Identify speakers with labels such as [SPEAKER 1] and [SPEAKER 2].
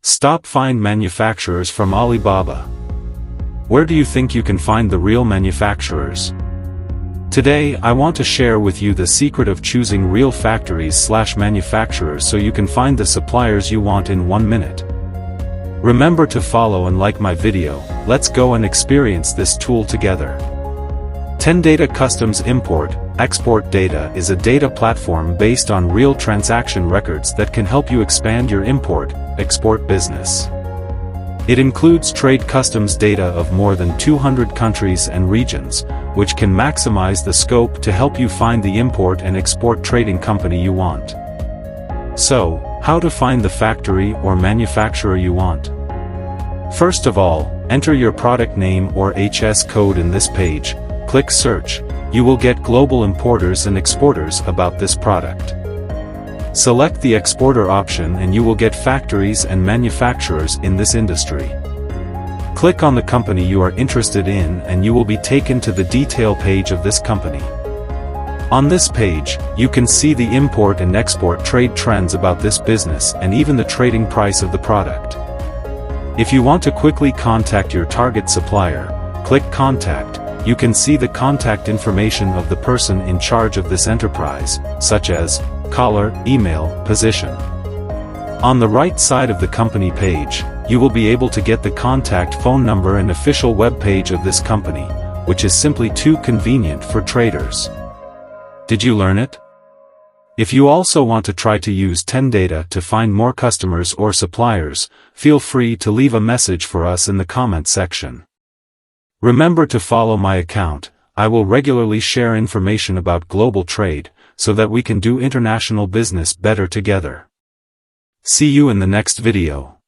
[SPEAKER 1] Stop find manufacturers from Alibaba. Where do you think you can find the real manufacturers? Today I want to share with you the secret of choosing real factories/manufacturers so you can find the suppliers you want in 1 minute. Remember to follow and like my video. Let's go and experience this tool together. Tendata Customs Import/Export Data is a data platform based on real transaction records that can help you expand your import/export business. It includes trade customs data of more than 200 countries and regions, which can maximize the scope to help you find the import and export trading company you want. So, how to find the factory or manufacturer you want? First of all, enter your product name or HS code in this page, click search. You will get global importers and exporters about this product. Select the exporter option and you will get factories and manufacturers in this industry. Click on the company you are interested in and you will be taken to the detail page of this company. On this page, you can see the import and export trade trends about this business and even the trading price of the product. If you want to quickly contact your target supplier, click Contact. You can see the contact information of the person in charge of this enterprise, such as color, email, position. On the right side of the company page, you will be able to get the contact phone number and official web page of this company, which is simply too convenient for traders. Did you learn it? If you also want to try to use Tendata to find more customers or suppliers, feel free to leave a message for us in the comment section. Remember to follow my account. I will regularly share information about global trade, so that we can do international business better together. See you in the next video.